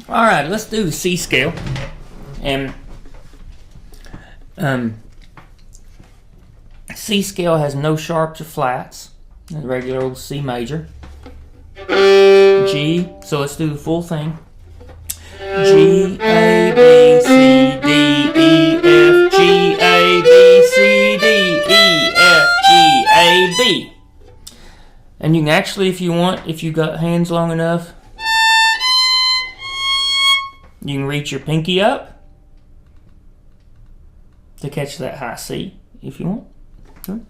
All right, let's do the C scale. And C scale has no sharps or flats. The regular old C major. G. So let's do the full thing. G, A, B, C, D, E, F, G, A, B, C, D, E, F, G, A, B. And you can actually, if you want, if you got hands long enough, you can reach your pinky up to catch that high C if you want. Okay.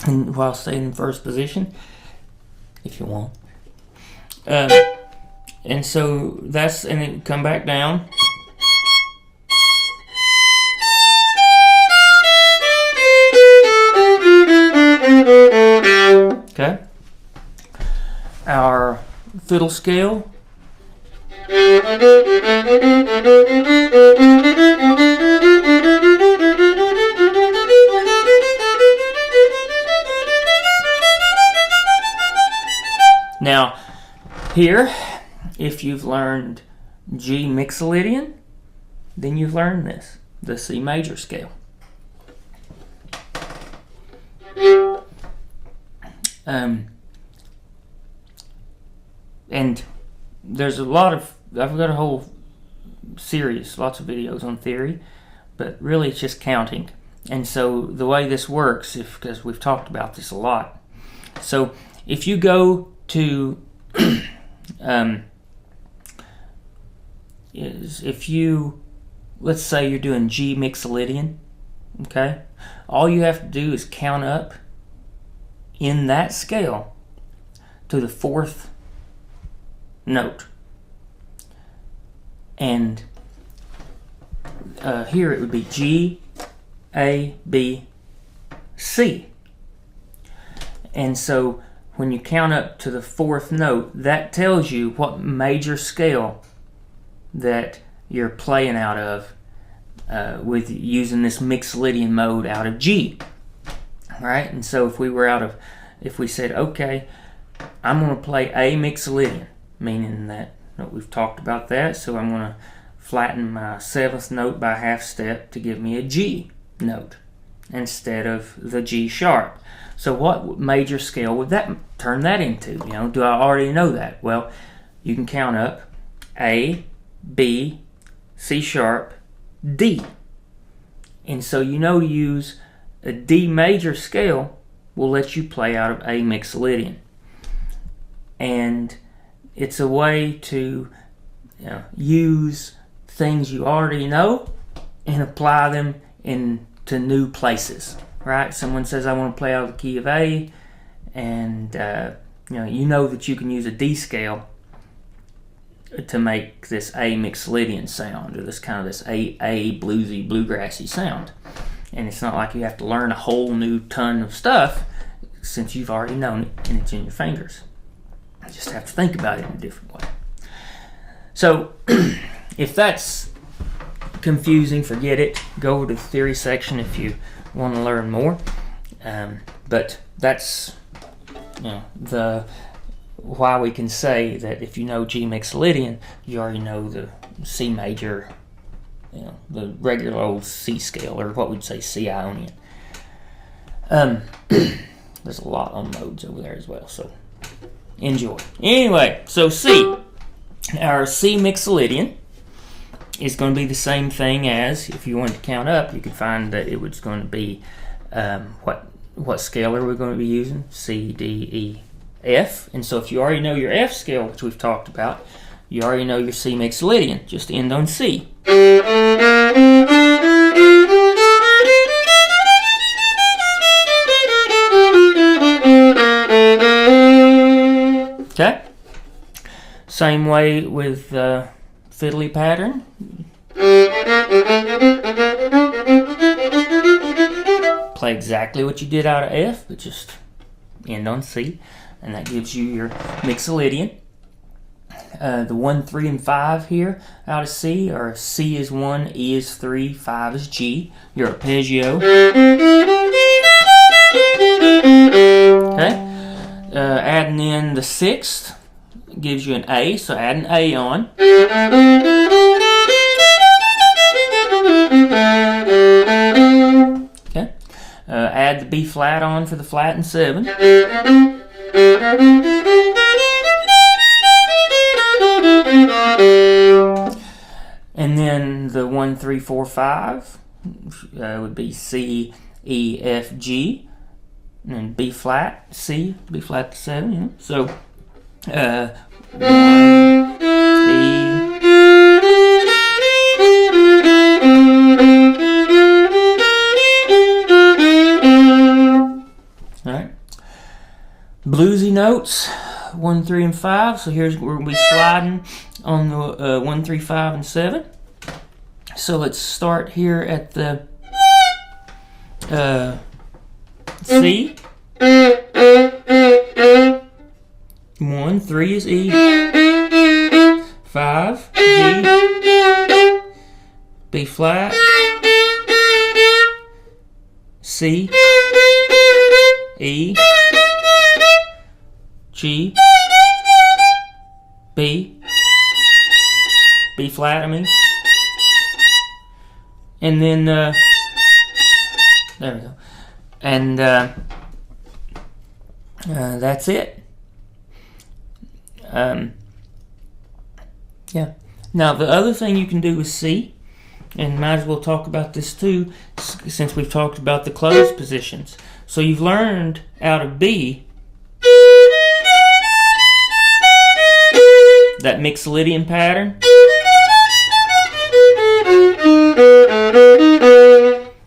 And while staying in first position, if you want. And so that's, and then come back down. Okay. Our fiddle scale. Now, here, if you've learned G Mixolydian, then you've learned this, the C major scale. And there's a lot of, I've got a whole series, lots of videos on theory, but really it's just counting. And so the way this works, because we've talked about this a lot, so if you go to if you, let's say you're doing G Mixolydian, okay, all you have to do is count up in that scale to the fourth note, and here it would be G, A, B, C. And so when you count up to the fourth note, that tells you what major scale that you're playing out of with using this Mixolydian mode out of G. All right, and so if we said, okay, I'm going to play A Mixolydian, meaning that we've talked about that, so I'm going to flatten my seventh note by half step to give me a G note instead of the G sharp. So what major scale would that turn that into? You know, do I already know that? Well, you can count up A, B, C sharp, D. And so use a D major scale will let you play out of A Mixolydian. And it's a way to use things you already know and apply them into new places. Right? Someone says, I want to play out of the key of A, and you know that you can use a D scale to make this A Mixolydian sound, or this A bluesy, bluegrassy sound. And it's not like you have to learn a whole new ton of stuff, since you've already known it and it's in your fingers. You just have to think about it in a different way. So, if that's confusing, forget it. Go over to the theory section if you want to learn more. But that's the why we can say that if you know G Mixolydian, you already know the C major, the regular old C scale, or what we'd say C Ionian. There's a lot on modes over there as well, so enjoy. Anyway, so C, our C Mixolydian is going to be the same thing as, if you wanted to count up, you could find that it was going to be, what scale are we going to be using? C, D, E, F. And so if you already know your F scale, which we've talked about, you already know your C Mixolydian. Just end on C. Okay? Same way with the fiddly pattern. Play exactly what you did out of F, but just end on C, and that gives you your Mixolydian. The 1, 3, and 5 here out of C are C is 1, E is 3, 5 is G. Your arpeggio. Okay, adding in the 6th gives you an A, so add an A on. Okay. Add the B flat on for the flat in 7. And then the 1, 3, 4, 5 would be C, E, F, G, and then B flat, C, B flat to 7. You know? So 1, E. All right. Bluesy notes 1, 3, and 5. So here's where we'll be sliding on the 1, 3, 5, and 7. So let's start here at the C. 1, 3 is E. 5, G. B flat. C. E. G. B. B flat, I mean. And then, there we go. And that's it. Yeah. Now, the other thing you can do with C, and might as well talk about this too, since we've talked about the closed positions. So you've learned out of B that Mixolydian pattern,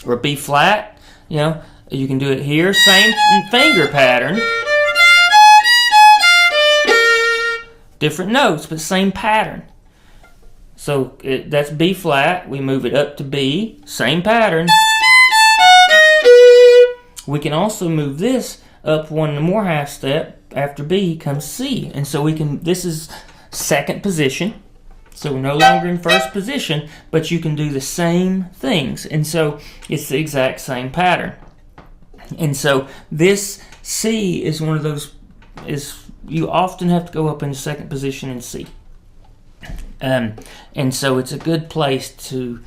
or B flat. You know, you can do it here, same finger pattern, different notes, but same pattern. So that's B flat. We move it up to B, same pattern. We can also move this up one more half step. After B comes C, and so we can. This is second position, so we're no longer in first position, but you can do the same things, and so it's the exact same pattern. And so this C is one of those, you often have to go up into second position in C. And so it's a good place to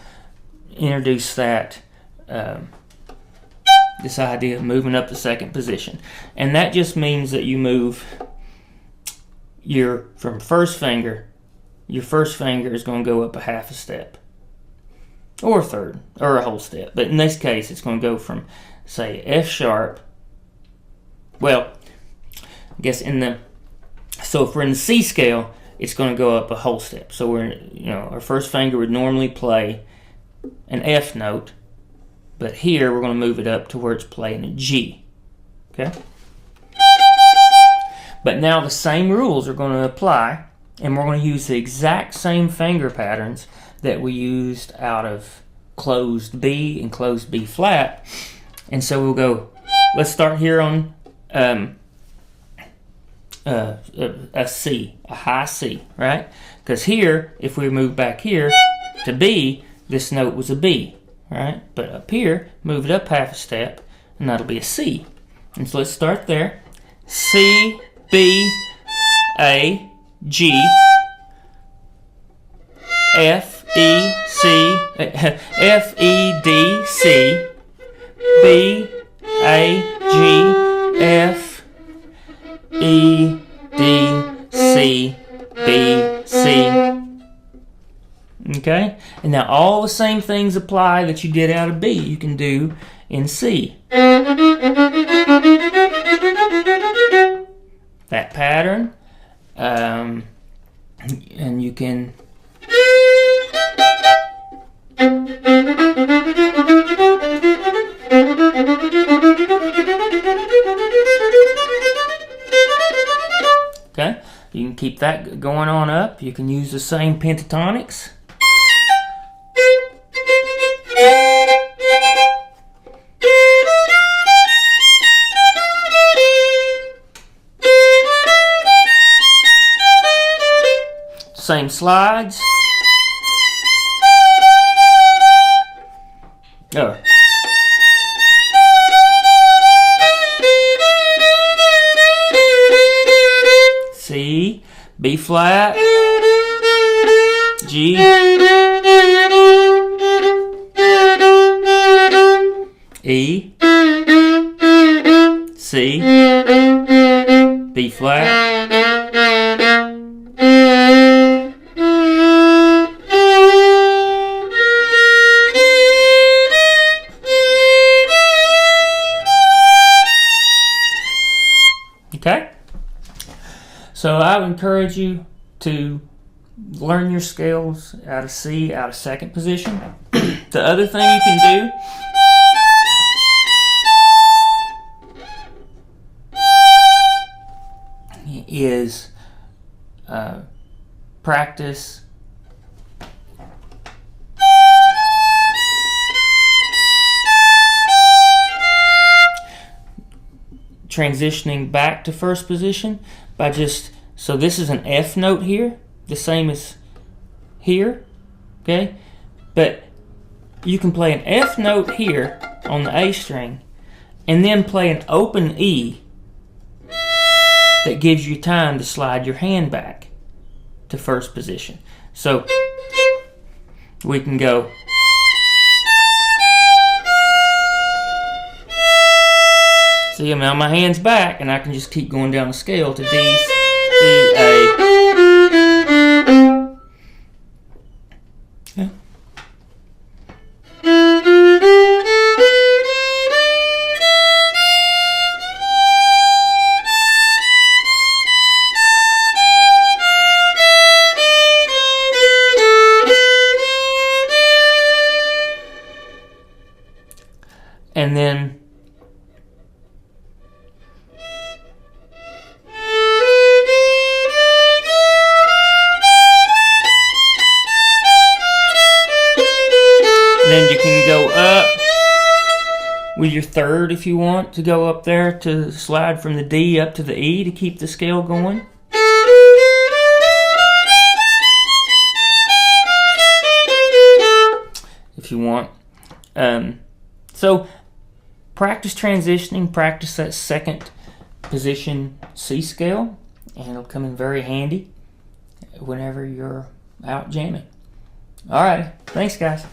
introduce that, this idea of moving up to second position. And that just means that you move from first finger, your first finger is going to go up a half a step, or a third, or a whole step. But in this case, it's going to go from, say, F sharp. Well, I guess so if we're in the C scale, it's going to go up a whole step. So our first finger would normally play an F note, but here we're going to move it up to where it's playing a G. Okay? But now the same rules are going to apply, and we're going to use the exact same finger patterns that we used out of closed B and closed B flat. And so we'll go, let's start here on a C, a high C, right? Because here, if we move back here to B, this note was a B, right? But up here, move it up half a step, and that'll be a C. And so let's start there. C, B, A, G, F, E, C, F, E, D, C, B, A, G, F, E, D, C, B, C. Okay? And now all the same things apply that you did out of B, you can do in C. That pattern, and you can okay, you can keep that going on up. You can use the same pentatonics. Same slides. Oh. C, B flat, G, E, C, B flat, okay? So I would encourage you to learn your scales out of C, out of second position. The other thing you can do is practice transitioning back to first position by just, so this is an F note here, the same as here, okay? But you can play an F note here on the A string and then play an open E that gives you time to slide your hand back to first position. So we can go see, now my hand's back, and I can just keep going down the scale to D, C, A. Yeah. And then you can go up with your third if you want to go up there to slide from the D up to the E to keep the scale going. If you want. So practice transitioning, practice that second position C scale, and it'll come in very handy whenever you're out jamming. All right, thanks guys.